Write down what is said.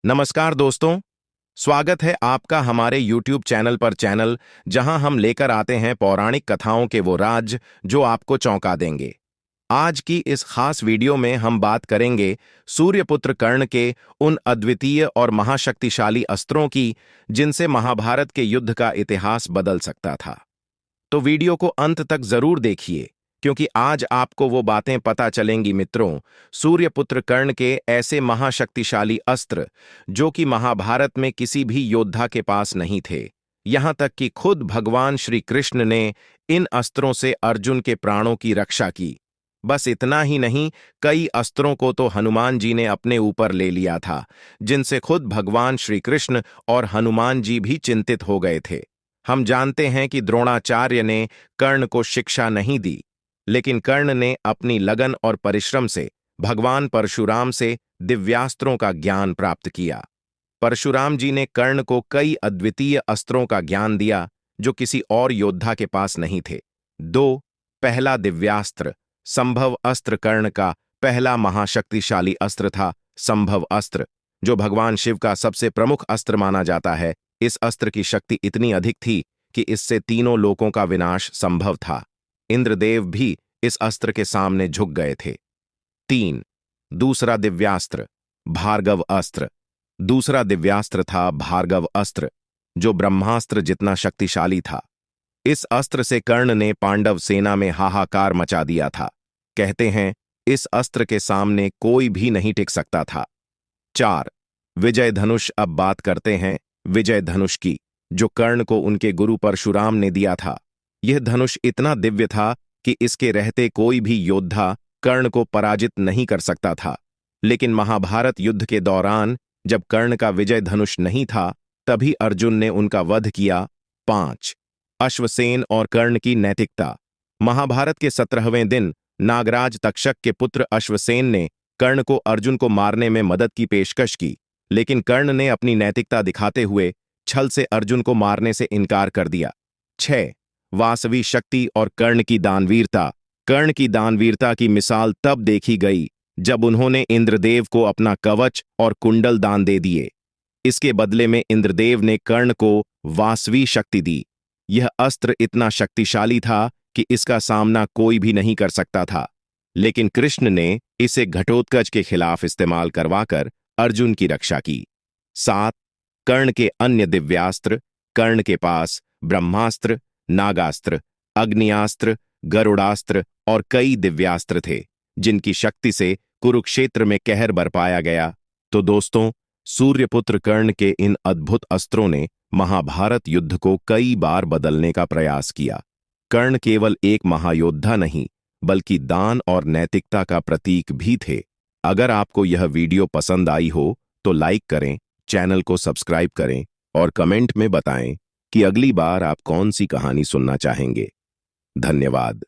नमस्कार दोस्तों। स्वागत है आपका हमारे YouTube चैनल पर जहां हम लेकर आते हैं पौराणिक कथाओं के वो राज जो आपको चौंका देंगे। आज की इस खास वीडियो में हम बात करेंगे सूर्यपुत्र कर्ण के उन अद्वितीय और महाशक्तिशाली अस्त्रों की जिनसे महाभारत के युद्ध का इतिहास बदल सकता था। तो वीडियो को अंत तक जरूर देखिए, क्योंकि आज आपको वो बातें पता चलेंगी मित्रों, सूर्यपुत्र कर्ण के ऐसे महाशक्तिशाली अस्त्र जो कि महाभारत में किसी भी योद्धा के पास नहीं थे। यहां तक कि खुद भगवान श्री कृष्ण ने इन अस्त्रों से अर्जुन के प्राणों की रक्षा की। बस इतना ही नहीं, कई अस्त्रों को तो हनुमान जी ने अपने ऊपर ले लिया था, जिनसे खुद भगवान श्री कृष्ण और हनुमान जी भी चिंतित हो गए थे। हम जानते हैं कि द्रोणाचार्य ने कर्ण को शिक्षा नहीं दी, लेकिन कर्ण ने अपनी लगन और परिश्रम से भगवान परशुराम से दिव्यास्त्रों का ज्ञान प्राप्त किया। परशुराम जी ने कर्ण को कई अद्वितीय अस्त्रों का ज्ञान दिया जो किसी और योद्धा के पास नहीं थे। पहला दिव्यास्त्र संभव अस्त्र। कर्ण का पहला महाशक्तिशाली अस्त्र था संभव अस्त्र, जो भगवान शिव का सबसे प्रमुख अस्त्र माना जाता है। इस अस्त्र की शक्ति इतनी अधिक थी कि इससे तीनों लोकों का विनाश संभव था। इंद्रदेव भी इस अस्त्र के सामने झुक गए थे। दूसरा दिव्यास्त्र भार्गव अस्त्र। दूसरा दिव्यास्त्र था भार्गव अस्त्र, जो ब्रह्मास्त्र जितना शक्तिशाली था। इस अस्त्र से कर्ण ने पांडव सेना में हाहाकार मचा दिया था। कहते हैं इस अस्त्र के सामने कोई भी नहीं टिक सकता था। विजय धनुष। अब बात करते हैं विजय धनुष की, जो कर्ण को उनके गुरु परशुराम ने दिया था। यह धनुष इतना दिव्य था कि इसके रहते कोई भी योद्धा कर्ण को पराजित नहीं कर सकता था। लेकिन महाभारत युद्ध के दौरान जब कर्ण का विजय धनुष नहीं था, तभी अर्जुन ने उनका वध किया। अश्वसेन और कर्ण की नैतिकता। महाभारत के 17वें दिन नागराज तक्षक के पुत्र अश्वसेन ने कर्ण को अर्जुन को मारने में मदद की पेशकश की, लेकिन कर्ण ने अपनी नैतिकता दिखाते हुए छल से अर्जुन को मारने से इनकार कर दिया। वासवी शक्ति और कर्ण की दानवीरता। कर्ण की दानवीरता की मिसाल तब देखी गई जब उन्होंने इंद्रदेव को अपना कवच और कुंडल दान दे दिए। इसके बदले में इंद्रदेव ने कर्ण को वासवी शक्ति दी। यह अस्त्र इतना शक्तिशाली था कि इसका सामना कोई भी नहीं कर सकता था, लेकिन कृष्ण ने इसे घटोत्कच के खिलाफ इस्तेमाल करवाकर अर्जुन की रक्षा की। कर्ण के अन्य दिव्यास्त्र। कर्ण के पास ब्रह्मास्त्र, नागास्त्र, अग्नियास्त्र, गरुड़ास्त्र और कई दिव्यास्त्र थे, जिनकी शक्ति से कुरुक्षेत्र में कहर बरपाया गया। तो दोस्तों, सूर्यपुत्र कर्ण के इन अद्भुत अस्त्रों ने महाभारत युद्ध को कई बार बदलने का प्रयास किया। कर्ण केवल एक महायोद्धा नहीं, बल्कि दान और नैतिकता का प्रतीक भी थे। अगर आपको यह वीडियो पसंद आई हो तो लाइक करें, चैनल को सब्सक्राइब करें और कमेंट में बताएं कि अगली बार आप कौन सी कहानी सुनना चाहेंगे। धन्यवाद।